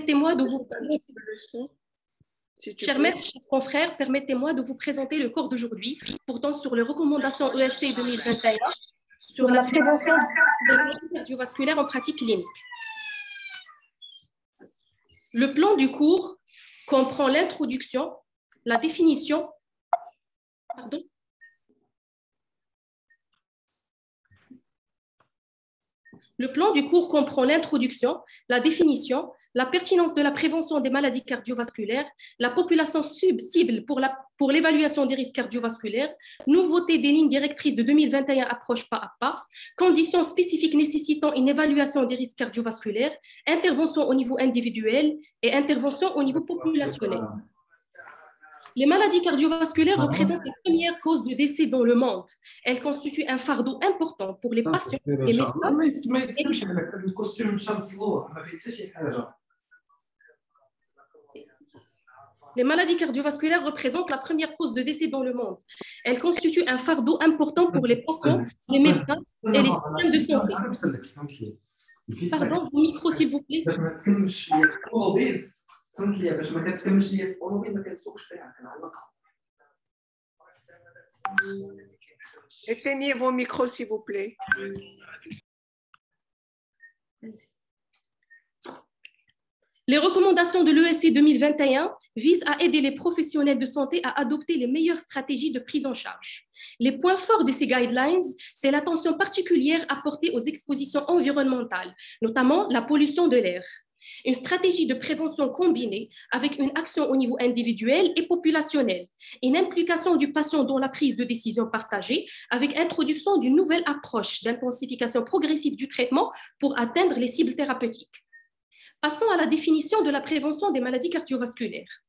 permettez-moi de vous... Si Chers maîtres, chers confrères, permettez-moi de vous présenter le cours d'aujourd'hui, portant sur les recommandations ESC 2021 sur la prévention des maladies cardiovasculaires en pratique clinique. Le plan du cours comprend l'introduction, la définition, pardon, Le plan du cours comprend l'introduction, la définition, la pertinence de la prévention des maladies cardiovasculaires, la population cible pour l'évaluation des risques cardiovasculaires, nouveauté des lignes directrices de 2021 approche pas à pas, conditions spécifiques nécessitant une évaluation des risques cardiovasculaires, intervention au niveau individuel et intervention au niveau populationnel. Les maladies cardiovasculaires représentent la première cause de décès dans le monde. Elles constituent un fardeau important pour les patients, les médecins. Les maladies cardiovasculaires représentent la première cause de décès dans le monde. Elles constituent un fardeau important pour les patients, les médecins et les systèmes de santé. Pardon, vos micros, s'il vous plaît. Éteignez vos micros, s'il vous plaît. Les recommandations de l'ESC 2021 visent à aider les professionnels de santé à adopter les meilleures stratégies de prise en charge. Les points forts de ces guidelines, c'est l'attention particulière apportée aux expositions environnementales, notamment la pollution de l'air. Une stratégie de prévention combinée avec une action au niveau individuel et populationnel, une implication du patient dans la prise de décision partagée avec introduction d'une nouvelle approche d'intensification progressive du traitement pour atteindre les cibles thérapeutiques. Passons à la définition de la prévention des maladies cardiovasculaires.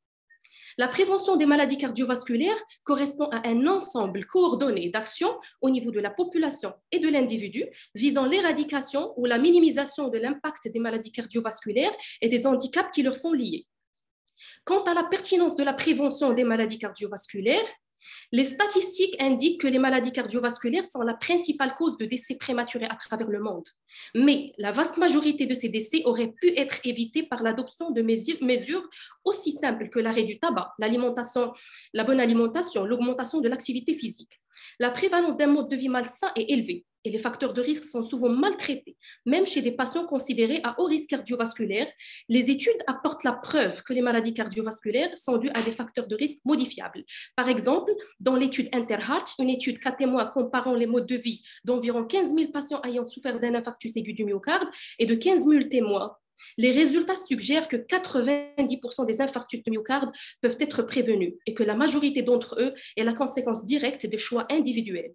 La prévention des maladies cardiovasculaires correspond à un ensemble coordonné d'actions au niveau de la population et de l'individu visant l'éradication ou la minimisation de l'impact des maladies cardiovasculaires et des handicaps qui leur sont liés. Quant à la pertinence de la prévention des maladies cardiovasculaires, les statistiques indiquent que les maladies cardiovasculaires sont la principale cause de décès prématurés à travers le monde. Mais la vaste majorité de ces décès auraient pu être évités par l'adoption de mesures aussi simples que l'arrêt du tabac, l'alimentation, la bonne alimentation, l'augmentation de l'activité physique. La prévalence d'un mode de vie malsain est élevée et les facteurs de risque sont souvent maltraités, même chez des patients considérés à haut risque cardiovasculaire. Les études apportent la preuve que les maladies cardiovasculaires sont dues à des facteurs de risque modifiables. Par exemple, dans l'étude Interheart, une étude 4 mois comparant les modes de vie d'environ 15 000 patients ayant souffert d'un infarctus aigu du myocarde et de 15 000 témoins, les résultats suggèrent que 90% des infarctus de myocarde peuvent être prévenus et que la majorité d'entre eux est la conséquence directe des choix individuels.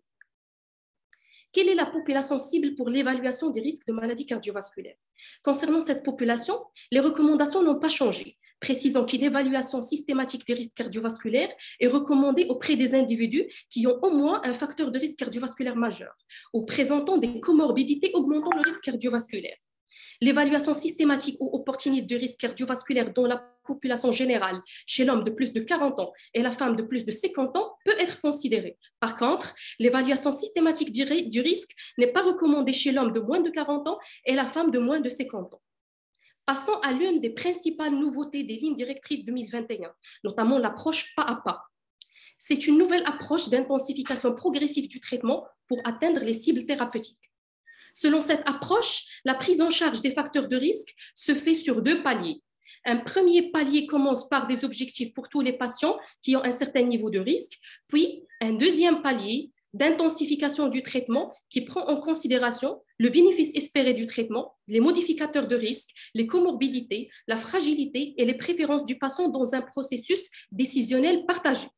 Quelle est la population cible pour l'évaluation des risques de maladies cardiovasculaires? Concernant cette population, les recommandations n'ont pas changé, précisant qu'une évaluation systématique des risques cardiovasculaires est recommandée auprès des individus qui ont au moins un facteur de risque cardiovasculaire majeur ou présentant des comorbidités augmentant le risque cardiovasculaire. L'évaluation systématique ou opportuniste du risque cardiovasculaire dans la population générale chez l'homme de plus de 40 ans et la femme de plus de 50 ans peut être considérée. Par contre, l'évaluation systématique du risque n'est pas recommandée chez l'homme de moins de 40 ans et la femme de moins de 50 ans. Passons à l'une des principales nouveautés des lignes directrices 2021, notamment l'approche pas à pas. C'est une nouvelle approche d'intensification progressive du traitement pour atteindre les cibles thérapeutiques. Selon cette approche, la prise en charge des facteurs de risque se fait sur 2 paliers. Un premier palier commence par des objectifs pour tous les patients qui ont un certain niveau de risque, puis un deuxième palier d'intensification du traitement qui prend en considération le bénéfice espéré du traitement, les modificateurs de risque, les comorbidités, la fragilité et les préférences du patient dans un processus décisionnel partagé.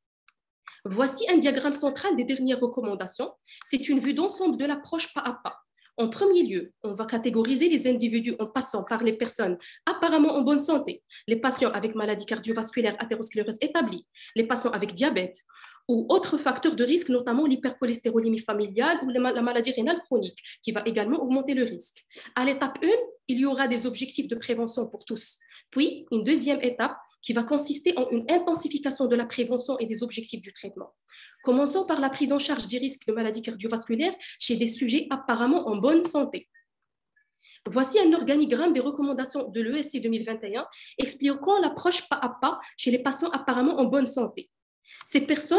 Voici un diagramme central des dernières recommandations. C'est une vue d'ensemble de l'approche pas à pas. En premier lieu, on va catégoriser les individus en passant par les personnes apparemment en bonne santé, les patients avec maladie cardiovasculaire athérosclérose établie, les patients avec diabète ou autres facteurs de risque, notamment l'hypercholestérolémie familiale ou la maladie rénale chronique, qui va également augmenter le risque. À l'étape 1, il y aura des objectifs de prévention pour tous. Puis, une deuxième étape qui va consister en une intensification de la prévention et des objectifs du traitement. Commençons par la prise en charge des risques de maladies cardiovasculaires chez des sujets apparemment en bonne santé. Voici un organigramme des recommandations de l'ESC 2021 expliquant l'approche pas à pas chez les patients apparemment en bonne santé. Ces personnes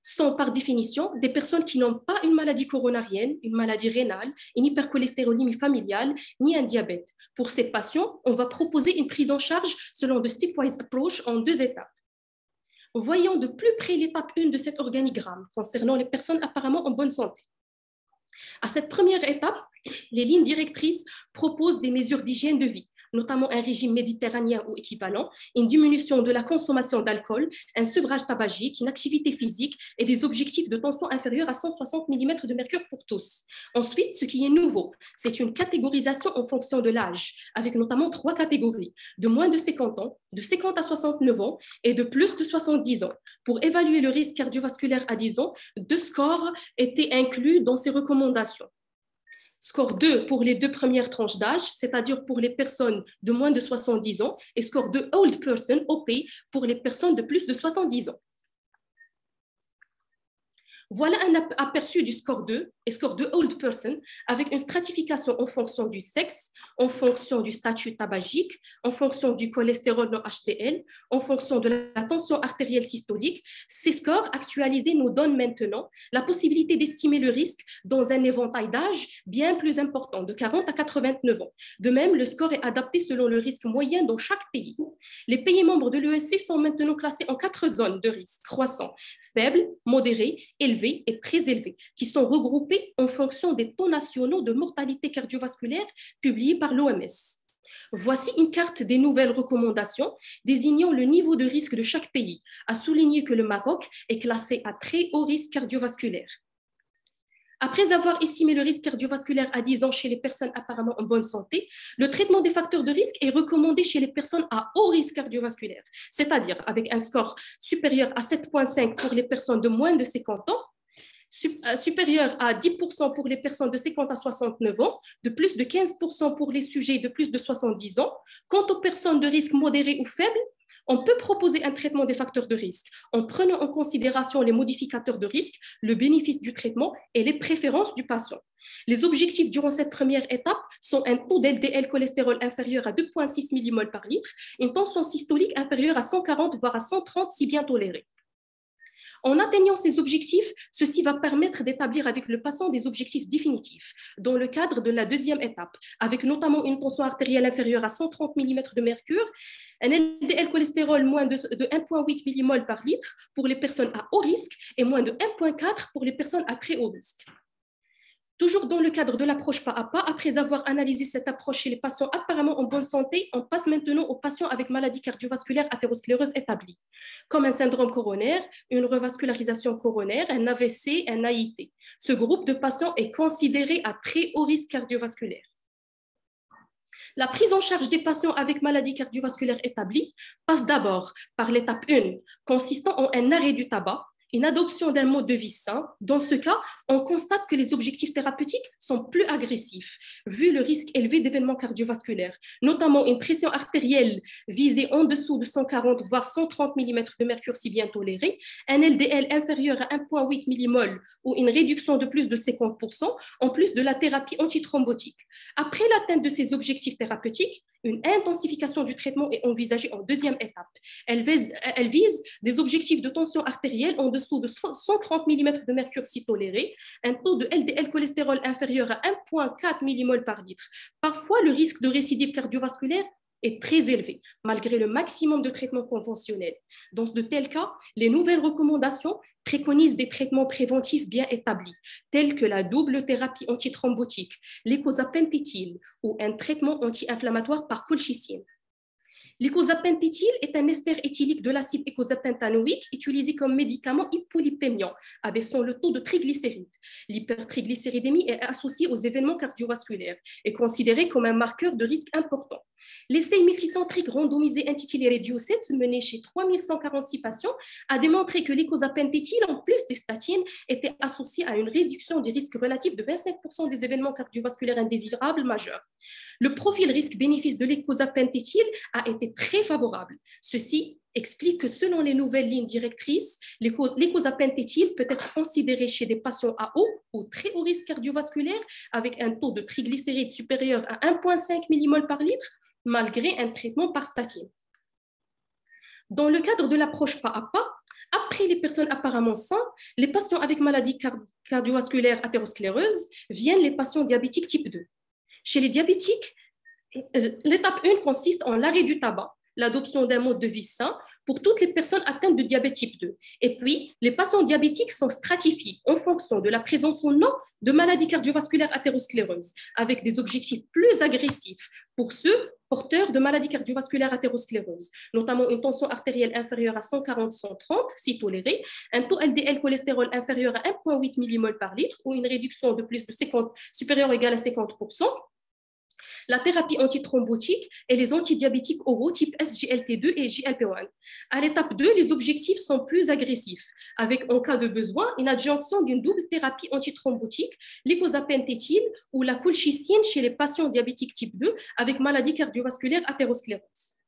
sont par définition des personnes qui n'ont pas une maladie coronarienne, une maladie rénale, une hypercholestérolémie familiale, ni un diabète. Pour ces patients, on va proposer une prise en charge selon le stepwise approach en 2 étapes. Voyons de plus près l'étape 1 de cet organigramme concernant les personnes apparemment en bonne santé. À cette première étape, les lignes directrices proposent des mesures d'hygiène de vie, notamment un régime méditerranéen ou équivalent, une diminution de la consommation d'alcool, un sevrage tabagique, une activité physique et des objectifs de tension inférieurs à 160 mm de mercure pour tous. Ensuite, ce qui est nouveau, c'est une catégorisation en fonction de l'âge, avec notamment 3 catégories, de moins de 50 ans, de 50 à 69 ans et de plus de 70 ans. Pour évaluer le risque cardiovasculaire à 10 ans, 2 scores étaient inclus dans ces recommandations. Score 2 pour les 2 premières tranches d'âge, c'est-à-dire pour les personnes de moins de 70 ans, et score 2 Old Person, OP, pour les personnes de plus de 70 ans. Voilà un aperçu du score 2 et score 2 Old Person avec une stratification en fonction du sexe, en fonction du statut tabagique, en fonction du cholestérol non HDL, en fonction de la tension artérielle systolique. Ces scores actualisés nous donnent maintenant la possibilité d'estimer le risque dans un éventail d'âge bien plus important, de 40 à 89 ans. De même, le score est adapté selon le risque moyen dans chaque pays. Les pays membres de l'ESC sont maintenant classés en 4 zones de risque croissant, faible, modéré, élevé et très élevés, qui sont regroupés en fonction des taux nationaux de mortalité cardiovasculaire publiés par l'OMS. Voici une carte des nouvelles recommandations désignant le niveau de risque de chaque pays, à souligner que le Maroc est classé à très haut risque cardiovasculaire. Après avoir estimé le risque cardiovasculaire à 10 ans chez les personnes apparemment en bonne santé, le traitement des facteurs de risque est recommandé chez les personnes à haut risque cardiovasculaire, c'est-à-dire avec un score supérieur à 7,5 pour les personnes de moins de 50 ans, supérieur à 10% pour les personnes de 50 à 69 ans, de plus de 15% pour les sujets de plus de 70 ans. Quant aux personnes de risque modéré ou faible, on peut proposer un traitement des facteurs de risque en prenant en considération les modificateurs de risque, le bénéfice du traitement et les préférences du patient. Les objectifs durant cette première étape sont un taux d'LDL cholestérol inférieur à 2,6 mmol par litre, une tension systolique inférieure à 140 voire à 130 si bien tolérée. En atteignant ces objectifs, ceci va permettre d'établir avec le patient des objectifs définitifs dans le cadre de la deuxième étape, avec notamment une tension artérielle inférieure à 130 mm de mercure, un LDL cholestérol moins de 1,8 mmol par litre pour les personnes à haut risque et moins de 1,4 pour les personnes à très haut risque. Toujours dans le cadre de l'approche pas à pas, après avoir analysé cette approche chez les patients apparemment en bonne santé, on passe maintenant aux patients avec maladie cardiovasculaire athérosclérose établie, comme un syndrome coronaire, une revascularisation coronaire, un AVC, un AIT. Ce groupe de patients est considéré à très haut risque cardiovasculaire. La prise en charge des patients avec maladie cardiovasculaire établie passe d'abord par l'étape 1, consistant en un arrêt du tabac, une adoption d'un mode de vie sain. Dans ce cas, on constate que les objectifs thérapeutiques sont plus agressifs, vu le risque élevé d'événements cardiovasculaires, notamment une pression artérielle visée en dessous de 140 voire 130 mm de mercure si bien tolérée, un LDL inférieur à 1,8 mmol ou une réduction de plus de 50%, en plus de la thérapie antithrombotique. Après l'atteinte de ces objectifs thérapeutiques, une intensification du traitement est envisagée en deuxième étape. Elle vise des objectifs de tension artérielle en dessous de 130 mm de mercure si toléré, un taux de LDL cholestérol inférieur à 1,4 mmol par litre. Parfois, le risque de récidive cardiovasculaire est très élevé, malgré le maximum de traitements conventionnels. Dans de tels cas, les nouvelles recommandations préconisent des traitements préventifs bien établis, tels que la double thérapie antithrombotique, l'icosapenthétile ou un traitement anti-inflammatoire par colchicine. L'icosapenthétile est un ester éthylique de l'acide icosapentanoïque utilisé comme médicament hypolipémiant, abaissant le taux de triglycérides. L'hypertriglycéridémie est associée aux événements cardiovasculaires et considérée comme un marqueur de risque important. L'essai multicentrique randomisé intitulé REDUCE, mené chez 3146 patients, a démontré que l'icosapenthétile, en plus des statines, était associé à une réduction du risque relatif de 25% des événements cardiovasculaires indésirables majeurs. Le profil risque-bénéfice de l'icosapenthétile a été est très favorable. Ceci explique que selon les nouvelles lignes directrices, l'écosapenthétile peut être considéré chez des patients à haut ou très haut risque cardiovasculaire avec un taux de triglycérides supérieur à 1,5 mmol par litre malgré un traitement par statine. Dans le cadre de l'approche pas à pas, après les personnes apparemment saines, les patients avec maladie cardiovasculaire athéroscléreuse viennent les patients diabétiques type 2. Chez les diabétiques, l'étape 1 consiste en l'arrêt du tabac, l'adoption d'un mode de vie sain pour toutes les personnes atteintes de diabète type 2. Et puis, les patients diabétiques sont stratifiés en fonction de la présence ou non de maladie cardiovasculaire athéroscléreuse, avec des objectifs plus agressifs pour ceux porteurs de maladie cardiovasculaire athéroscléreuse, notamment une tension artérielle inférieure à 140-130, si tolérée, un taux LDL cholestérol inférieur à 1,8 mmol par litre ou une réduction de plus de 50, supérieure ou égale à 50%, la thérapie antithrombotique et les antidiabétiques oraux type SGLT2 et GLP-1. À l'étape 2, les objectifs sont plus agressifs, avec en cas de besoin une adjonction d'une double thérapie antithrombotique, l'icosapenthétile ou la colchicine chez les patients diabétiques type 2 avec maladie cardiovasculaire athérosclérose.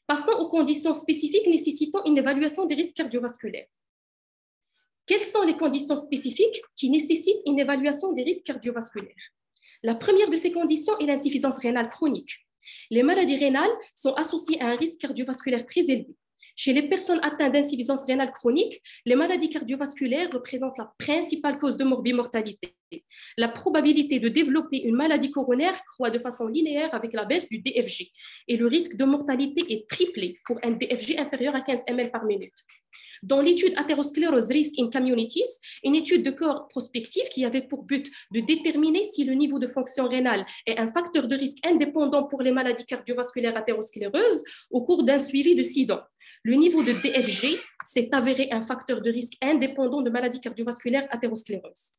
Passons aux conditions spécifiques nécessitant une évaluation des risques cardiovasculaires. Quelles sont les conditions spécifiques qui nécessitent une évaluation des risques cardiovasculaires? La première de ces conditions est l'insuffisance rénale chronique. Les maladies rénales sont associées à un risque cardiovasculaire très élevé. Chez les personnes atteintes d'insuffisance rénale chronique, les maladies cardiovasculaires représentent la principale cause de morbimortalité. La probabilité de développer une maladie coronaire croît de façon linéaire avec la baisse du DFG et le risque de mortalité est triplé pour un DFG inférieur à 15 ml par minute. Dans l'étude Atherosclerosis Risk in Communities, une étude de cohorte prospective qui avait pour but de déterminer si le niveau de fonction rénale est un facteur de risque indépendant pour les maladies cardiovasculaires athéroscléreuses au cours d'un suivi de 6 ans. Le niveau de DFG s'est avéré un facteur de risque indépendant de maladies cardiovasculaires athéroscléreuses.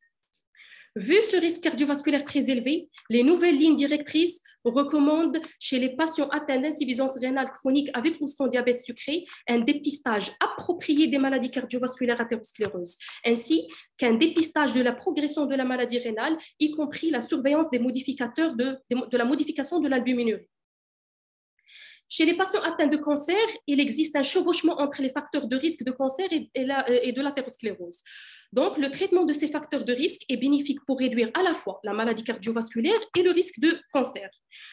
Vu ce risque cardiovasculaire très élevé, les nouvelles lignes directrices recommandent chez les patients atteints d'insuffisance rénale chronique avec ou sans diabète sucré un dépistage approprié des maladies cardiovasculaires athéroscléreuses, ainsi qu'un dépistage de la progression de la maladie rénale, y compris la surveillance des modificateurs de la modification de l'albuminurie. Chez les patients atteints de cancer, il existe un chevauchement entre les facteurs de risque de cancer et de l'athérosclérose. Donc, le traitement de ces facteurs de risque est bénéfique pour réduire à la fois la maladie cardiovasculaire et le risque de cancer.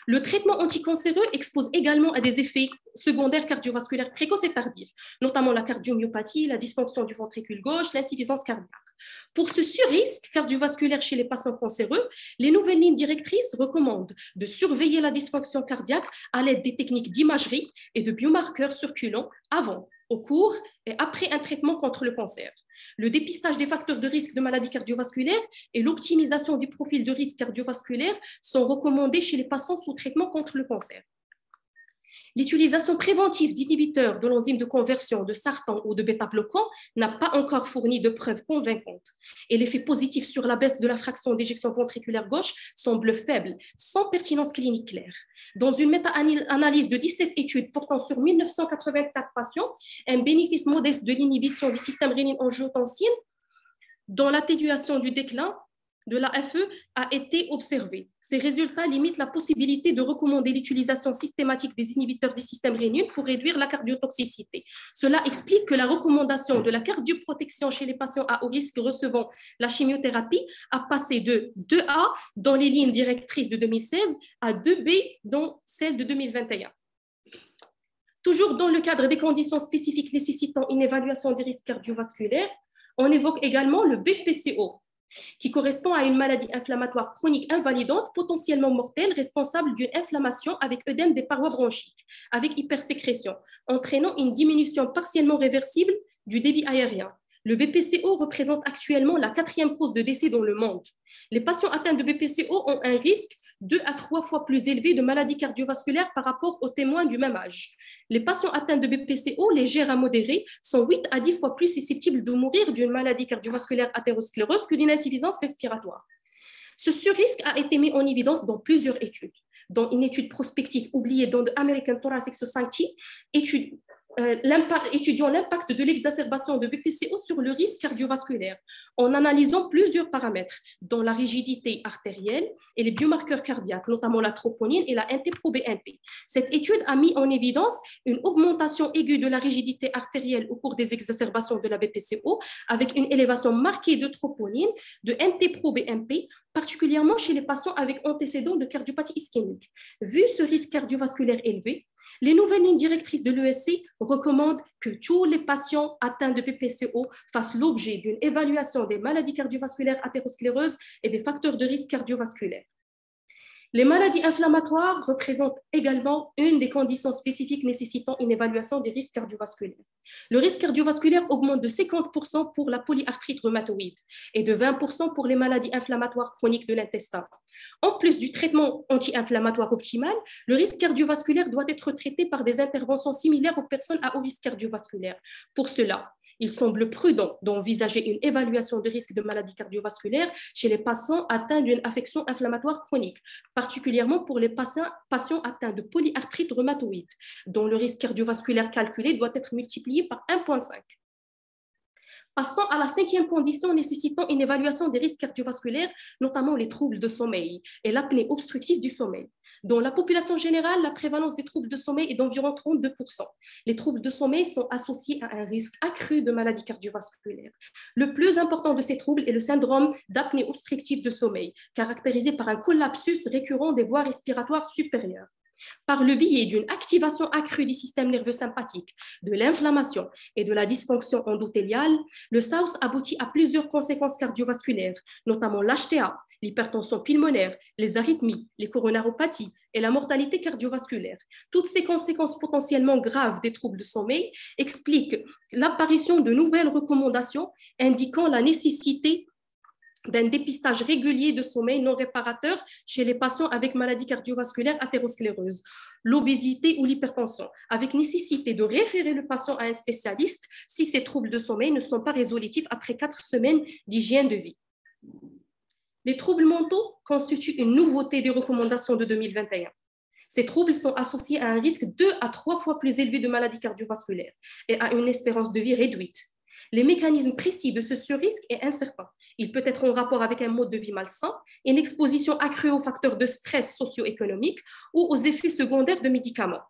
Le traitement anticancéreux expose également à des effets secondaires cardiovasculaires précoces et tardifs, notamment la cardiomyopathie, la dysfonction du ventricule gauche, l'insuffisance cardiaque. Pour ce surrisque cardiovasculaire chez les patients cancéreux, les nouvelles lignes directrices recommandent de surveiller la dysfonction cardiaque à l'aide des techniques d'imagerie et de biomarqueurs circulants avant, au cours et après un traitement contre le cancer. Le dépistage des facteurs de risque de maladies cardiovasculaires et l'optimisation du profil de risque cardiovasculaire sont recommandés chez les patients sous traitement contre le cancer. L'utilisation préventive d'inhibiteurs de l'enzyme de conversion de sartan ou de bêta-bloquants n'a pas encore fourni de preuves convaincantes et l'effet positif sur la baisse de la fraction d'éjection ventriculaire gauche semble faible, sans pertinence clinique claire. Dans une méta-analyse de 17 études portant sur 1984 patients, un bénéfice modeste de l'inhibition du système rénine-angiotensine dans l'atténuation du déclin de la FE a été observé. Ces résultats limitent la possibilité de recommander l'utilisation systématique des inhibiteurs du système rénine pour réduire la cardiotoxicité. Cela explique que la recommandation de la cardioprotection chez les patients à haut risque recevant la chimiothérapie a passé de 2A dans les lignes directrices de 2016 à 2B dans celles de 2021. Toujours dans le cadre des conditions spécifiques nécessitant une évaluation des risques cardiovasculaires, on évoque également le BPCO, qui correspond à une maladie inflammatoire chronique invalidante, potentiellement mortelle, responsable d'une inflammation avec œdème des parois bronchiques, avec hypersécrétion, entraînant une diminution partiellement réversible du débit aérien. Le BPCO représente actuellement la 4e cause de décès dans le monde. Les patients atteints de BPCO ont un risque 2 à 3 fois plus élevé de maladie cardiovasculaire par rapport aux témoins du même âge. Les patients atteints de BPCO légère à modérée sont 8 à 10 fois plus susceptibles de mourir d'une maladie cardiovasculaire athéroscléreuse que d'une insuffisance respiratoire. Ce surrisque a été mis en évidence dans plusieurs études, dont une étude prospective oubliée dans The American Thoracic Society, étude étudiant l'impact de l'exacerbation de BPCO sur le risque cardiovasculaire en analysant plusieurs paramètres, dont la rigidité artérielle et les biomarqueurs cardiaques, notamment la troponine et la NT-proBNP. Cette étude a mis en évidence une augmentation aiguë de la rigidité artérielle au cours des exacerbations de la BPCO, avec une élévation marquée de troponine, de NT-proBNP, particulièrement chez les patients avec antécédents de cardiopathie ischémique. Vu ce risque cardiovasculaire élevé, les nouvelles lignes directrices de l'ESC recommandent que tous les patients atteints de BPCO fassent l'objet d'une évaluation des maladies cardiovasculaires athéroscléreuses et des facteurs de risque cardiovasculaire. Les maladies inflammatoires représentent également une des conditions spécifiques nécessitant une évaluation des risques cardiovasculaires. Le risque cardiovasculaire augmente de 50% pour la polyarthrite rhumatoïde et de 20% pour les maladies inflammatoires chroniques de l'intestin. En plus du traitement anti-inflammatoire optimal, le risque cardiovasculaire doit être traité par des interventions similaires aux personnes à haut risque cardiovasculaire. Pour cela, il semble prudent d'envisager une évaluation de risque de maladie cardiovasculaire chez les patients atteints d'une affection inflammatoire chronique, particulièrement pour les patients atteints de polyarthrite rhumatoïde, dont le risque cardiovasculaire calculé doit être multiplié par 1,5. Passons à la cinquième condition nécessitant une évaluation des risques cardiovasculaires, notamment les troubles de sommeil et l'apnée obstructive du sommeil. Dans la population générale, la prévalence des troubles de sommeil est d'environ 32%. Les troubles de sommeil sont associés à un risque accru de maladies cardiovasculaires. Le plus important de ces troubles est le syndrome d'apnée obstructive de sommeil, caractérisé par un collapsus récurrent des voies respiratoires supérieures. Par le biais d'une activation accrue du système nerveux sympathique, de l'inflammation et de la dysfonction endothéliale, le SAOS aboutit à plusieurs conséquences cardiovasculaires, notamment l'HTA, l'hypertension pulmonaire, les arythmies, les coronaropathies et la mortalité cardiovasculaire. Toutes ces conséquences potentiellement graves des troubles de sommeil expliquent l'apparition de nouvelles recommandations indiquant la nécessité d'un dépistage régulier de sommeil non réparateur chez les patients avec maladie cardiovasculaire athéroscléreuse, l'obésité ou l'hypertension, avec nécessité de référer le patient à un spécialiste si ces troubles de sommeil ne sont pas résolutifs après 4 semaines d'hygiène de vie. Les troubles mentaux constituent une nouveauté des recommandations de 2021. Ces troubles sont associés à un risque 2 à 3 fois plus élevé de maladie cardiovasculaire et à une espérance de vie réduite. Les mécanismes précis de ce risque est incertain. Il peut être en rapport avec un mode de vie malsain, une exposition accrue aux facteurs de stress socio-économique ou aux effets secondaires de médicaments.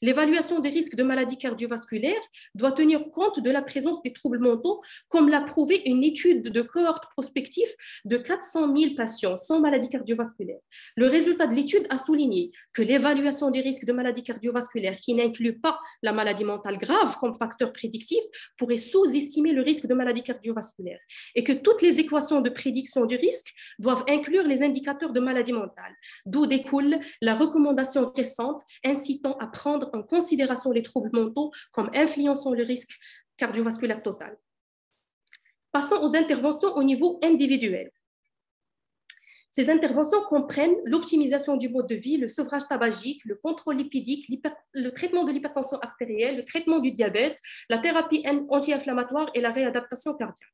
L'évaluation des risques de maladies cardiovasculaires doit tenir compte de la présence des troubles mentaux, comme l'a prouvé une étude de cohorte prospective de 400 000 patients sans maladie cardiovasculaire. Le résultat de l'étude a souligné que l'évaluation des risques de maladies cardiovasculaires qui n'inclut pas la maladie mentale grave comme facteur prédictif pourrait sous-estimer le risque de maladie cardiovasculaire et que toutes les équations de prédiction du risque doivent inclure les indicateurs de maladie mentale, d'où découle la recommandation récente incitant à prendre en considération les troubles mentaux comme influençant le risque cardiovasculaire total. Passons aux interventions au niveau individuel. Ces interventions comprennent l'optimisation du mode de vie, le sevrage tabagique, le contrôle lipidique, le traitement de l'hypertension artérielle, le traitement du diabète, la thérapie anti-inflammatoire et la réadaptation cardiaque.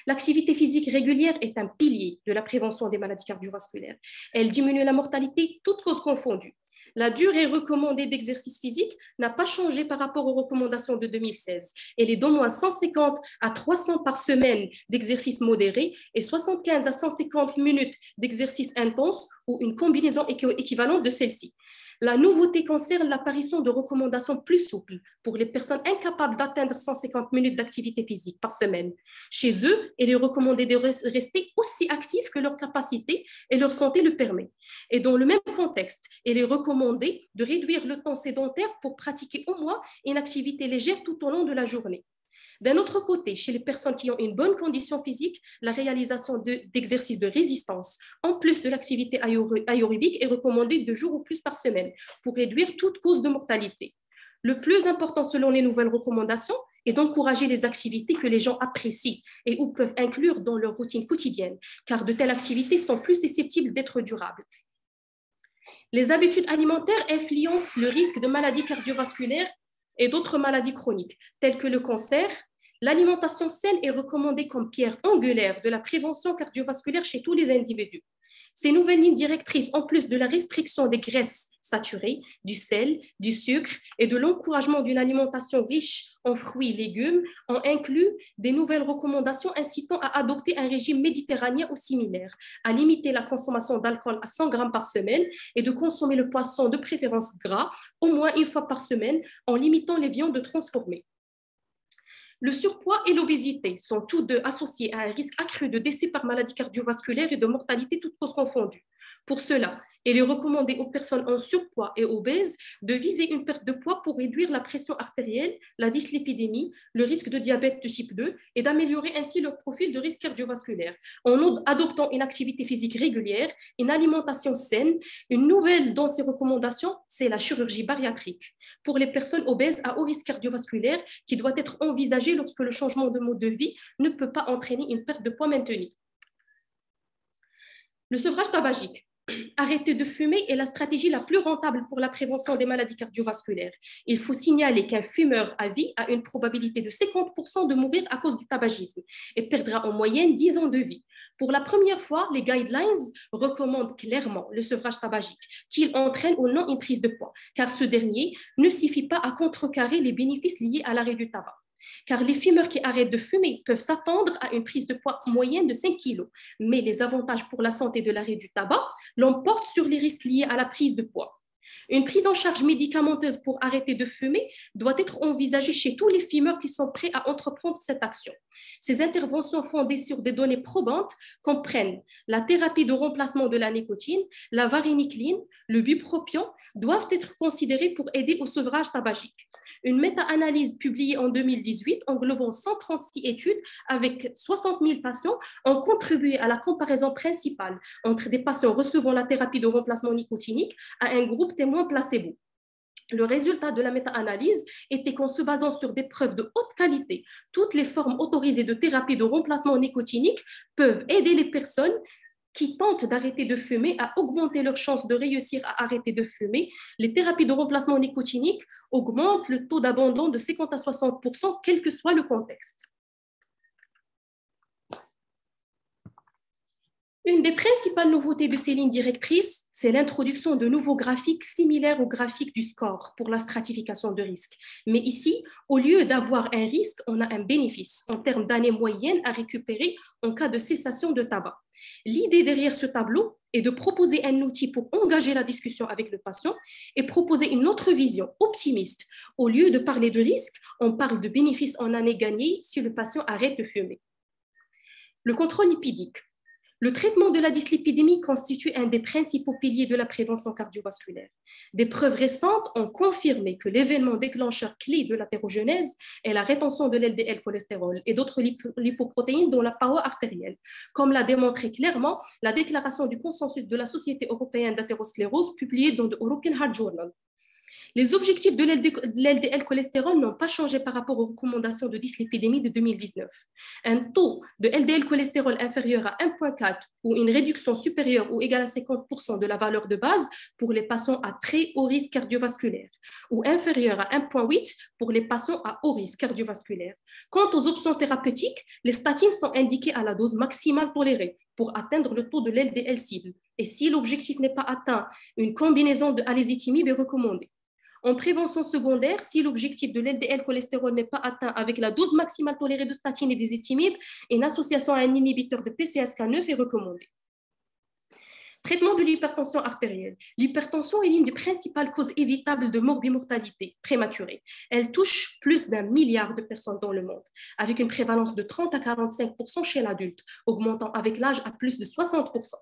L'activité physique régulière est un pilier de la prévention des maladies cardiovasculaires. Elle diminue la mortalité, toutes causes confondues. La durée recommandée d'exercice physique n'a pas changé par rapport aux recommandations de 2016. Elle est d'au moins 150 à 300 par semaine d'exercice modéré et 75 à 150 minutes d'exercice intense ou une combinaison équivalente de celle-ci. La nouveauté concerne l'apparition de recommandations plus souples pour les personnes incapables d'atteindre 150 minutes d'activité physique par semaine. Chez eux, il est recommandé de rester aussi actifs que leur capacité et leur santé le permet. Et dans le même contexte, il est recommandé de réduire le temps sédentaire pour pratiquer au moins une activité légère tout au long de la journée. D'un autre côté, chez les personnes qui ont une bonne condition physique, la réalisation d'exercices de résistance, en plus de l'activité aérobique, est recommandée 2 jours ou plus par semaine pour réduire toute cause de mortalité. Le plus important selon les nouvelles recommandations est d'encourager les activités que les gens apprécient et ou peuvent inclure dans leur routine quotidienne, car de telles activités sont plus susceptibles d'être durables. Les habitudes alimentaires influencent le risque de maladies cardiovasculaires et d'autres maladies chroniques, telles que le cancer. L'alimentation saine est recommandée comme pierre angulaire de la prévention cardiovasculaire chez tous les individus. Ces nouvelles lignes directrices, en plus de la restriction des graisses saturées, du sel, du sucre et de l'encouragement d'une alimentation riche en fruits et légumes, ont inclus des nouvelles recommandations incitant à adopter un régime méditerranéen ou similaire, à limiter la consommation d'alcool à 100 grammes par semaine et de consommer le poisson de préférence gras au moins une fois par semaine en limitant les viandes transformées. Le surpoids et l'obésité sont tous deux associés à un risque accru de décès par maladie cardiovasculaire et de mortalité toutes causes confondues. Pour cela, il est recommandé aux personnes en surpoids et obèses de viser une perte de poids pour réduire la pression artérielle, la dyslipidémie, le risque de diabète de type 2 et d'améliorer ainsi leur profil de risque cardiovasculaire en adoptant une activité physique régulière, une alimentation saine. Une nouvelle dans ces recommandations, c'est la chirurgie bariatrique pour les personnes obèses à haut risque cardiovasculaire qui doit être envisagée lorsque le changement de mode de vie ne peut pas entraîner une perte de poids maintenue. Le sevrage tabagique. Arrêter de fumer est la stratégie la plus rentable pour la prévention des maladies cardiovasculaires. Il faut signaler qu'un fumeur à vie a une probabilité de 50% de mourir à cause du tabagisme et perdra en moyenne 10 ans de vie. Pour la première fois, les guidelines recommandent clairement le sevrage tabagique, qu'il entraîne ou non une prise de poids, car ce dernier ne suffit pas à contrecarrer les bénéfices liés à l'arrêt du tabac. Car les fumeurs qui arrêtent de fumer peuvent s'attendre à une prise de poids moyenne de 5 kg. Mais les avantages pour la santé de l'arrêt du tabac l'emportent sur les risques liés à la prise de poids. Une prise en charge médicamenteuse pour arrêter de fumer doit être envisagée chez tous les fumeurs qui sont prêts à entreprendre cette action. Ces interventions fondées sur des données probantes comprennent la thérapie de remplacement de la nicotine, la varenicline, le bupropion doivent être considérés pour aider au sevrage tabagique. Une méta-analyse publiée en 2018 englobant 136 études avec 60 000 patients ont contribué à la comparaison principale entre des patients recevant la thérapie de remplacement nicotinique à un groupe témoin placebo. Le résultat de la méta-analyse était qu'en se basant sur des preuves de haute qualité, toutes les formes autorisées de thérapie de remplacement nicotinique peuvent aider les personnes qui tentent d'arrêter de fumer à augmenter leurs chances de réussir à arrêter de fumer. Les thérapies de remplacement nicotinique augmentent le taux d'abandon de 50 à 60%, quel que soit le contexte. Une des principales nouveautés de ces lignes directrices, c'est l'introduction de nouveaux graphiques similaires aux graphiques du SCORE pour la stratification de risque. Mais ici, au lieu d'avoir un risque, on a un bénéfice en termes d'années moyennes à récupérer en cas de cessation de tabac. L'idée derrière ce tableau est de proposer un outil pour engager la discussion avec le patient et proposer une autre vision optimiste. Au lieu de parler de risque, on parle de bénéfices en années gagnées si le patient arrête de fumer. Le contrôle lipidique. Le traitement de la dyslipidémie constitue un des principaux piliers de la prévention cardiovasculaire. Des preuves récentes ont confirmé que l'événement déclencheur clé de l'athérogénèse est la rétention de l'LDL cholestérol et d'autres lipoprotéines dans la paroi artérielle, comme l'a démontré clairement la déclaration du consensus de la Société européenne d'athérosclérose publiée dans le European Heart Journal. Les objectifs de l'LDL cholestérol n'ont pas changé par rapport aux recommandations de dyslipidémie de 2019. Un taux de LDL cholestérol inférieur à 1,4 ou une réduction supérieure ou égale à 50% de la valeur de base pour les patients à très haut risque cardiovasculaire ou inférieur à 1,8 pour les patients à haut risque cardiovasculaire. Quant aux options thérapeutiques, les statines sont indiquées à la dose maximale tolérée pour atteindre le taux de l'LDL cible. Et si l'objectif n'est pas atteint, une combinaison de alésithymib est recommandée. En prévention secondaire, si l'objectif de l'LDL cholestérol n'est pas atteint avec la dose maximale tolérée de statine et des ezetimibe, une association à un inhibiteur de PCSK9 est recommandée. Traitement de l'hypertension artérielle. L'hypertension est l'une des principales causes évitables de morbimortalité prématurée. Elle touche plus d'1 milliard de personnes dans le monde, avec une prévalence de 30 à 45% chez l'adulte, augmentant avec l'âge à plus de 60%.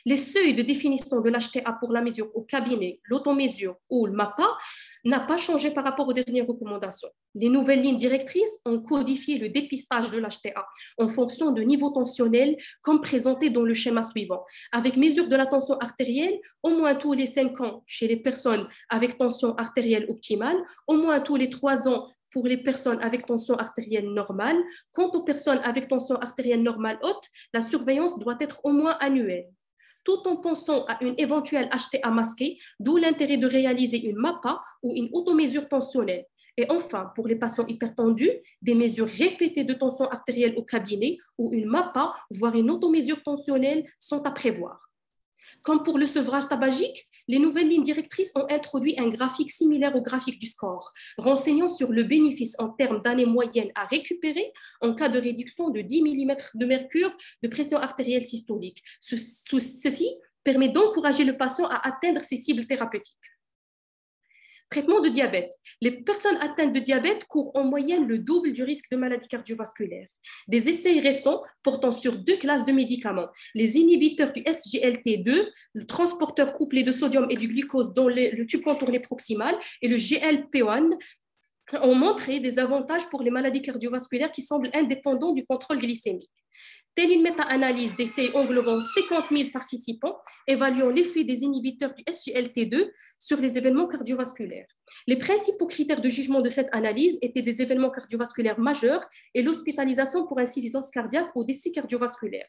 Les seuils de définition de l'HTA pour la mesure au cabinet, l'automesure ou le MAPA n'a pas changé par rapport aux dernières recommandations. Les nouvelles lignes directrices ont codifié le dépistage de l'HTA en fonction de niveau tensionnel, comme présenté dans le schéma suivant, avec mesure de la tension artérielle au moins tous les 5 ans chez les personnes avec tension artérielle optimale, au moins tous les 3 ans pour les personnes avec tension artérielle normale. Quant aux personnes avec tension artérielle normale haute, la surveillance doit être au moins annuelle, tout en pensant à une éventuelle HTA masquée, d'où l'intérêt de réaliser une MAPA ou une automesure tensionnelle. Et enfin, pour les patients hypertendus, des mesures répétées de tension artérielle au cabinet ou une MAPA, voire une automesure tensionnelle sont à prévoir. Comme pour le sevrage tabagique, les nouvelles lignes directrices ont introduit un graphique similaire au graphique du score, renseignant sur le bénéfice en termes d'années moyennes à récupérer en cas de réduction de 10 mm de mercure de pression artérielle systolique. Ceci permet d'encourager le patient à atteindre ses cibles thérapeutiques. Traitement de diabète. Les personnes atteintes de diabète courent en moyenne le double du risque de maladie cardiovasculaire. Des essais récents portant sur 2 classes de médicaments, les inhibiteurs du SGLT2, le transporteur couplé de sodium et du glucose dans le tube contourné proximal, et le GLP-1, ont montré des avantages pour les maladies cardiovasculaires qui semblent indépendants du contrôle glycémique. Telle une méta-analyse d'essais englobant 50 000 participants évaluant l'effet des inhibiteurs du SGLT2 sur les événements cardiovasculaires. Les principaux critères de jugement de cette analyse étaient des événements cardiovasculaires majeurs et l'hospitalisation pour insuffisance cardiaque ou décès cardiovasculaire.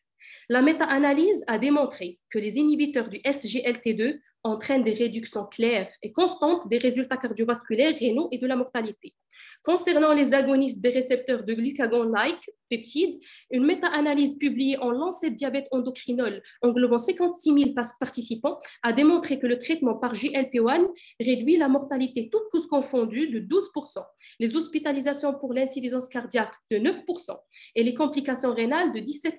La méta-analyse a démontré que les inhibiteurs du SGLT2 entraînent des réductions claires et constantes des résultats cardiovasculaires, rénaux et de la mortalité. Concernant les agonistes des récepteurs de glucagon-like peptides, une méta-analyse publiée en Lancet Diabète Endocrinol englobant 56 000 participants a démontré que le traitement par GLP-1 réduit la mortalité toutes causes confondues de 12%, les hospitalisations pour l'insuffisance cardiaque de 9% et les complications rénales de 17%.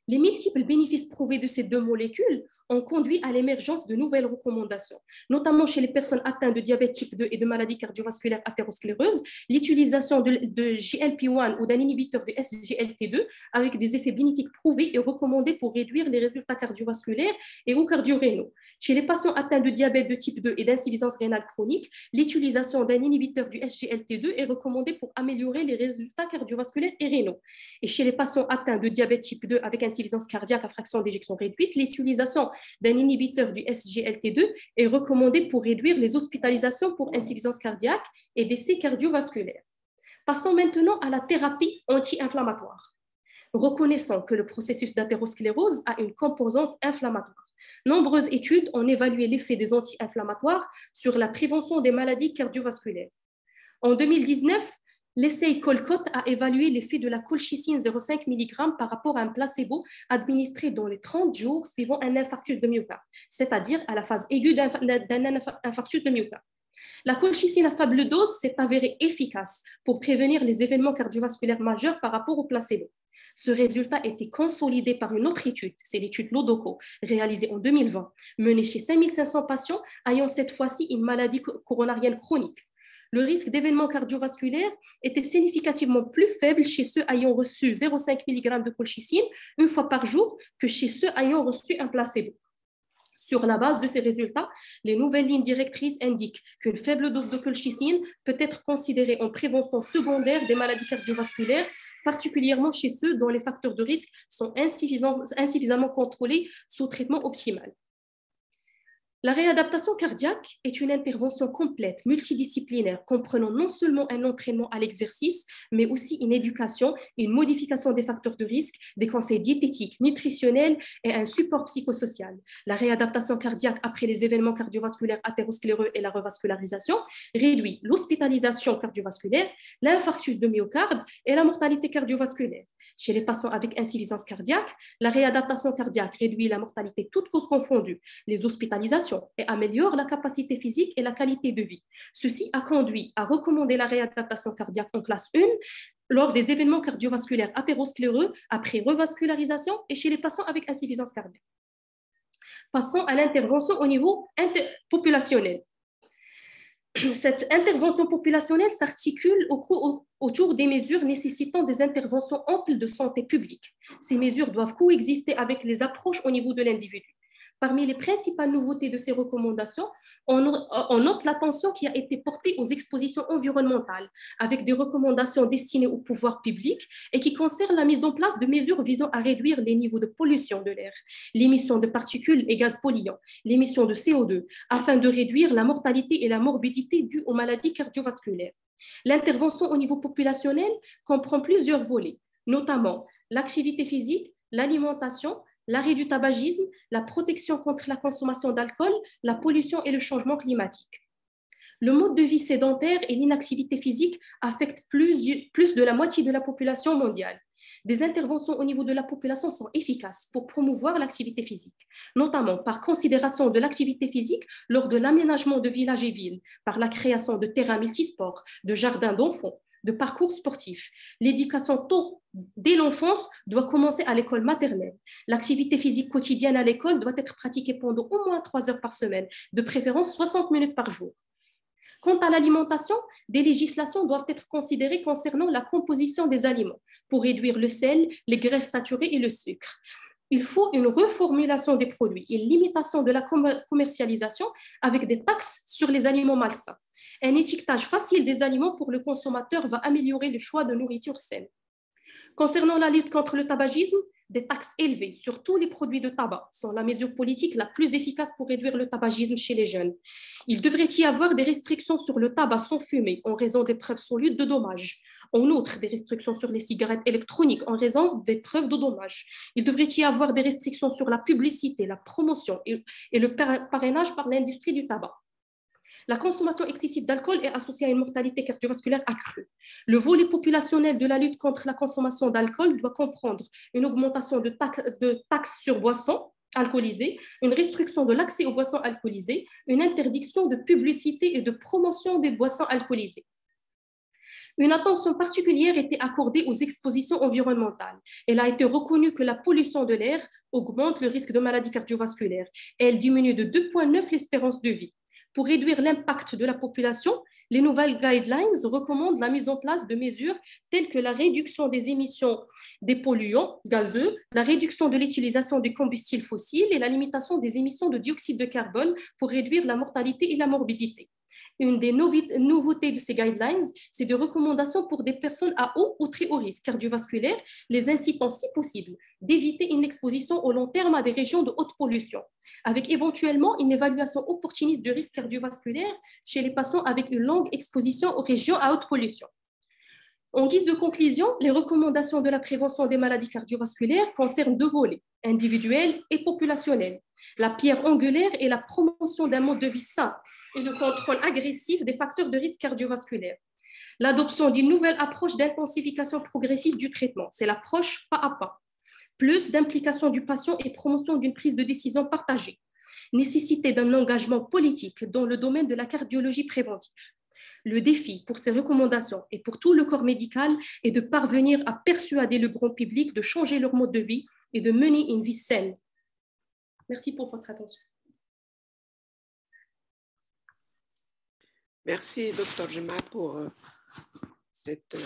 Les multiples bénéfices prouvés de ces deux molécules ont conduit à l'émergence de nouvelles recommandations, notamment chez les personnes atteintes de diabète type 2 et de maladies cardiovasculaires athéroscléreuses. L'utilisation de GLP-1 ou d'un inhibiteur de SGLT2 avec des effets bénéfiques prouvés est recommandée pour réduire les résultats cardiovasculaires et ou cardio-rénaux. Chez les patients atteints de diabète de type 2 et d'insuffisance rénale chronique, l'utilisation d'un inhibiteur du SGLT2 est recommandée pour améliorer les résultats cardiovasculaires et rénaux. Et chez les patients atteints de diabète type 2 avec insuffisance cardiaque à fraction d'éjection réduite, l'utilisation d'un inhibiteur du SGLT2 est recommandée pour réduire les hospitalisations pour insuffisance cardiaque et décès cardiovasculaires. Passons maintenant à la thérapie anti-inflammatoire. Reconnaissant que le processus d'athérosclérose a une composante inflammatoire. Nombreuses études ont évalué l'effet des anti-inflammatoires sur la prévention des maladies cardiovasculaires. En 2019, l'essai Colcott a évalué l'effet de la colchicine 0,5 mg par rapport à un placebo administré dans les 30 jours suivant un infarctus de myocarde, c'est-à-dire à la phase aiguë d'un infarctus de myocarde. La colchicine à faible dose s'est avérée efficace pour prévenir les événements cardiovasculaires majeurs par rapport au placebo. Ce résultat a été consolidé par une autre étude, c'est l'étude Lodoco, réalisée en 2020, menée chez 5500 patients ayant cette fois-ci une maladie coronarienne chronique. Le risque d'événements cardiovasculaires était significativement plus faible chez ceux ayant reçu 0,5 mg de colchicine une fois par jour que chez ceux ayant reçu un placebo. Sur la base de ces résultats, les nouvelles lignes directrices indiquent qu'une faible dose de colchicine peut être considérée en prévention secondaire des maladies cardiovasculaires, particulièrement chez ceux dont les facteurs de risque sont insuffisamment contrôlés sous traitement optimal. La réadaptation cardiaque est une intervention complète, multidisciplinaire, comprenant non seulement un entraînement à l'exercice, mais aussi une éducation, une modification des facteurs de risque, des conseils diététiques, nutritionnels et un support psychosocial. La réadaptation cardiaque après les événements cardiovasculaires athéroscléreux et la revascularisation réduit l'hospitalisation cardiovasculaire, l'infarctus de myocarde et la mortalité cardiovasculaire. Chez les patients avec insuffisance cardiaque, la réadaptation cardiaque réduit la mortalité toutes causes confondues, les hospitalisations, et améliore la capacité physique et la qualité de vie. Ceci a conduit à recommander la réadaptation cardiaque en classe 1 lors des événements cardiovasculaires athéroscléreux après revascularisation et chez les patients avec insuffisance cardiaque. Passons à l'intervention au niveau populationnel. Cette intervention populationnelle s'articule autour des mesures nécessitant des interventions amples de santé publique. Ces mesures doivent coexister avec les approches au niveau de l'individu. Parmi les principales nouveautés de ces recommandations, on note l'attention qui a été portée aux expositions environnementales, avec des recommandations destinées au pouvoir public et qui concernent la mise en place de mesures visant à réduire les niveaux de pollution de l'air, l'émission de particules et gaz polluants, l'émission de CO2, afin de réduire la mortalité et la morbidité dues aux maladies cardiovasculaires. L'intervention au niveau populationnel comprend plusieurs volets, notamment l'activité physique, l'alimentation, l'arrêt du tabagisme, la protection contre la consommation d'alcool, la pollution et le changement climatique. Le mode de vie sédentaire et l'inactivité physique affectent plus de la moitié de la population mondiale. Des interventions au niveau de la population sont efficaces pour promouvoir l'activité physique, notamment par considération de l'activité physique lors de l'aménagement de villages et villes, par la création de terrains multisports, de jardins d'enfants, de parcours sportifs. L'éducation tôt dès l'enfance doit commencer à l'école maternelle. L'activité physique quotidienne à l'école doit être pratiquée pendant au moins 3 heures par semaine, de préférence 60 minutes par jour. Quant à l'alimentation, des législations doivent être considérées concernant la composition des aliments pour réduire le sel, les graisses saturées et le sucre. Il faut une reformulation des produits et une limitation de la commercialisation avec des taxes sur les aliments malsains. Un étiquetage facile des aliments pour le consommateur va améliorer le choix de nourriture saine. Concernant la lutte contre le tabagisme, des taxes élevées sur tous les produits de tabac sont la mesure politique la plus efficace pour réduire le tabagisme chez les jeunes. Il devrait y avoir des restrictions sur le tabac sans fumer en raison des preuves solides de dommages. En outre, des restrictions sur les cigarettes électroniques en raison des preuves de dommages. Il devrait y avoir des restrictions sur la publicité, la promotion et le parrainage par l'industrie du tabac. La consommation excessive d'alcool est associée à une mortalité cardiovasculaire accrue. Le volet populationnel de la lutte contre la consommation d'alcool doit comprendre une augmentation de taxes sur boissons alcoolisées, une restriction de l'accès aux boissons alcoolisées, une interdiction de publicité et de promotion des boissons alcoolisées. Une attention particulière était accordée aux expositions environnementales. Elle a été reconnue que la pollution de l'air augmente le risque de maladies cardiovasculaires. Elle diminue de 2,9 l'espérance de vie. Pour réduire l'impact de la population, les nouvelles guidelines recommandent la mise en place de mesures telles que la réduction des émissions des polluants gazeux, la réduction de l'utilisation des combustibles fossiles et la limitation des émissions de dioxyde de carbone pour réduire la mortalité et la morbidité. Une des nouveautés de ces guidelines, c'est des recommandations pour des personnes à haut ou très haut risque cardiovasculaire, les incitant si possible d'éviter une exposition au long terme à des régions de haute pollution, avec éventuellement une évaluation opportuniste de risque cardiovasculaire chez les patients avec une longue exposition aux régions à haute pollution. En guise de conclusion, les recommandations de la prévention des maladies cardiovasculaires concernent deux volets, individuels et populationnels. La pierre angulaire est la promotion d'un mode de vie sain et le contrôle agressif des facteurs de risque cardiovasculaire. L'adoption d'une nouvelle approche d'intensification progressive du traitement, c'est l'approche pas à pas. Plus d'implication du patient et promotion d'une prise de décision partagée. Nécessité d'un engagement politique dans le domaine de la cardiologie préventive. Le défi pour ces recommandations et pour tout le corps médical est de parvenir à persuader le grand public de changer leur mode de vie et de mener une vie saine. Merci pour votre attention. Merci, Dr. Juma, pour cette